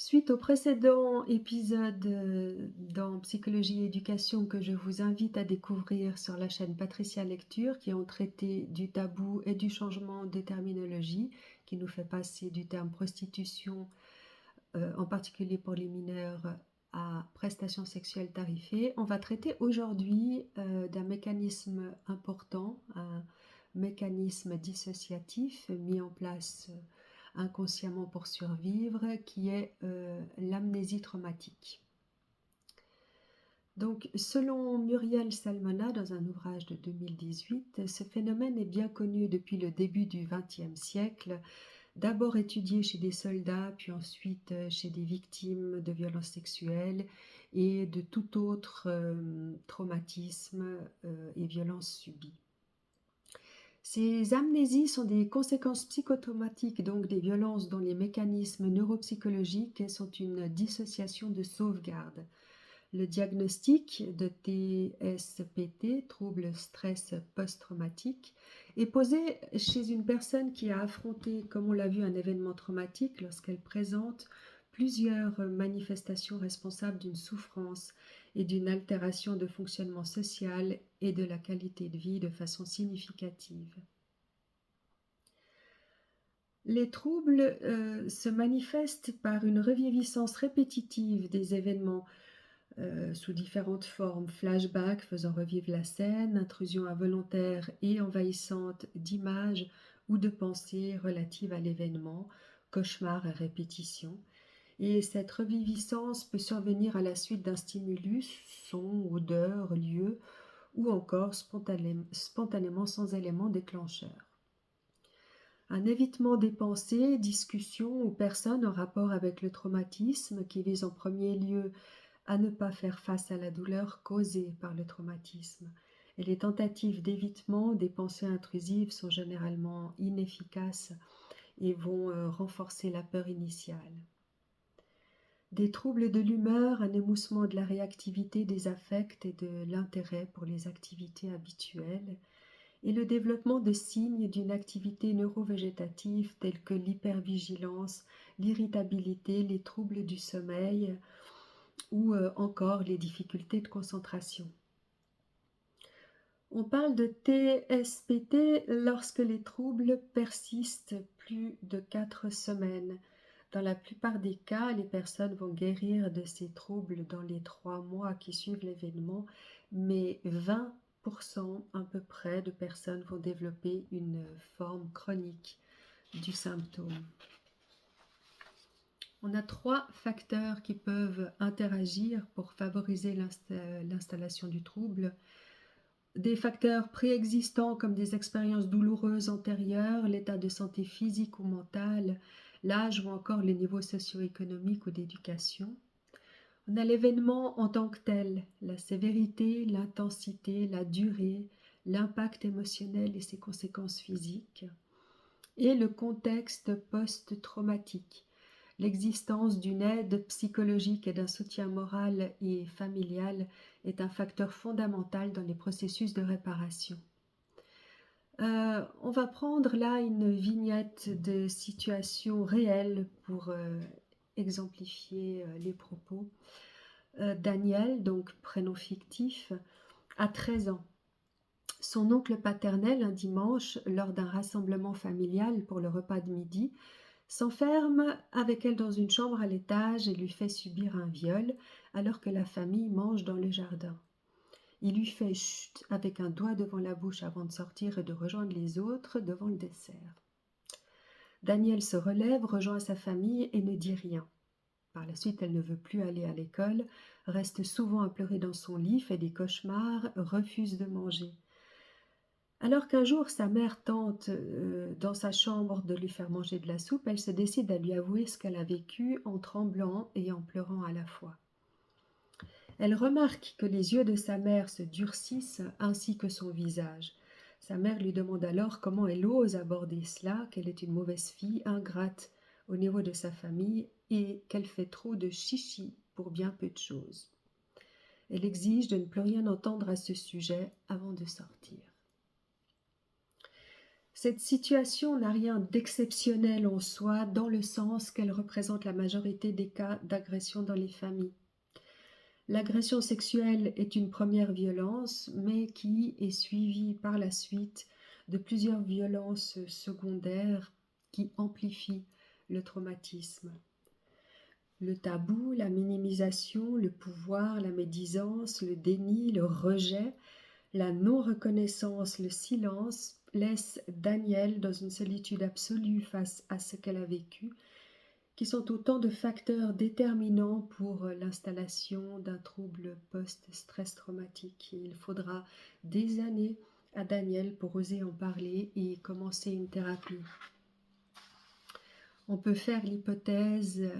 Suite au précédent épisode dans Psychologie et éducation que je vous invite à découvrir sur la chaîne Patricia Lecture, qui ont traité du tabou et du changement de terminologie, qui nous fait passer du terme prostitution, en particulier pour les mineurs, à prestations sexuelles tarifées, on va traiter aujourd'hui d'un mécanisme important, un mécanisme dissociatif mis en place inconsciemment pour survivre, qui est l'amnésie traumatique. Donc, selon Muriel Salmona, dans un ouvrage de 2018, ce phénomène est bien connu depuis le début du XXe siècle, d'abord étudié chez des soldats, puis ensuite chez des victimes de violences sexuelles et de tout autre traumatisme et violences subies. Ces amnésies sont des conséquences psychotraumatiques, donc des violences dont les mécanismes neuropsychologiques sont une dissociation de sauvegarde. Le diagnostic de TSPT, trouble stress post-traumatique, est posé chez une personne qui a affronté, comme on l'a vu, un événement traumatique lorsqu'elle présente plusieurs manifestations responsables d'une souffrance et d'une altération de fonctionnement social et de la qualité de vie de façon significative. Les troubles se manifestent par une reviviscence répétitive des événements sous différentes formes, flashback faisant revivre la scène, intrusion involontaire et envahissante d'images ou de pensées relatives à l'événement, cauchemar et répétition. Et cette reviviscence peut survenir à la suite d'un stimulus, son, odeur, lieu, ou encore spontanément sans élément déclencheur. Un évitement des pensées, discussions ou personnes en rapport avec le traumatisme qui vise en premier lieu à ne pas faire face à la douleur causée par le traumatisme. Et les tentatives d'évitement des pensées intrusives sont généralement inefficaces et vont renforcer la peur initiale. Des troubles de l'humeur, un émoussement de la réactivité des affects et de l'intérêt pour les activités habituelles, et le développement de signes d'une activité neurovégétative tels que l'hypervigilance, l'irritabilité, les troubles du sommeil ou encore les difficultés de concentration. On parle de TSPT lorsque les troubles persistent plus de 4 semaines. Dans la plupart des cas, les personnes vont guérir de ces troubles dans les 3 mois qui suivent l'événement, mais 20% à peu près de personnes vont développer une forme chronique du symptôme. On a 3 facteurs qui peuvent interagir pour favoriser l'installation du trouble. Des facteurs préexistants comme des expériences douloureuses antérieures, l'état de santé physique ou mental, l'âge ou encore les niveaux socio-économiques ou d'éducation. On a l'événement en tant que tel, la sévérité, l'intensité, la durée, l'impact émotionnel et ses conséquences physiques, et le contexte post-traumatique, l'existence d'une aide psychologique et d'un soutien moral et familial est un facteur fondamental dans les processus de réparation. On va prendre là une vignette de situation réelle pour exemplifier les propos. Daniel, donc prénom fictif, a 13 ans. Son oncle paternel, un dimanche, lors d'un rassemblement familial pour le repas de midi, s'enferme avec elle dans une chambre à l'étage et lui fait subir un viol alors que la famille mange dans le jardin. Il lui fait chut avec un doigt devant la bouche avant de sortir et de rejoindre les autres devant le dessert. Daniel se relève, rejoint sa famille et ne dit rien. Par la suite, elle ne veut plus aller à l'école, reste souvent à pleurer dans son lit, fait des cauchemars, refuse de manger. Alors qu'un jour, sa mère tente dans sa chambre de lui faire manger de la soupe, elle se décide à lui avouer ce qu'elle a vécu en tremblant et en pleurant à la fois. Elle remarque que les yeux de sa mère se durcissent ainsi que son visage. Sa mère lui demande alors comment elle ose aborder cela, qu'elle est une mauvaise fille, ingrate au niveau de sa famille et qu'elle fait trop de chichi pour bien peu de choses. Elle exige de ne plus rien entendre à ce sujet avant de sortir. Cette situation n'a rien d'exceptionnel en soi, dans le sens qu'elle représente la majorité des cas d'agression dans les familles. L'agression sexuelle est une première violence, mais qui est suivie par la suite de plusieurs violences secondaires qui amplifient le traumatisme. Le tabou, la minimisation, le pouvoir, la médisance, le déni, le rejet, la non-reconnaissance, le silence laissent Danielle dans une solitude absolue face à ce qu'elle a vécu, qui sont autant de facteurs déterminants pour l'installation d'un trouble post-stress traumatique. Il faudra des années à Danielle pour oser en parler et commencer une thérapie. On peut faire l'hypothèse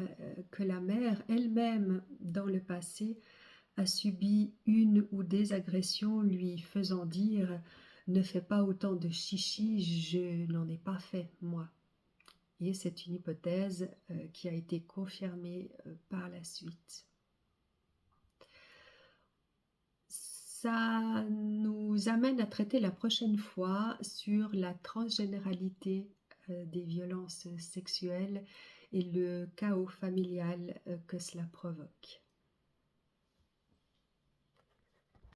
que la mère elle-même, dans le passé, a subi une ou des agressions lui faisant dire « Ne fais pas autant de chichi, je n'en ai pas fait, moi ». Et c'est une hypothèse qui a été confirmée par la suite. Ça nous amène à traiter la prochaine fois sur la transgénéralité des violences sexuelles et le chaos familial que cela provoque.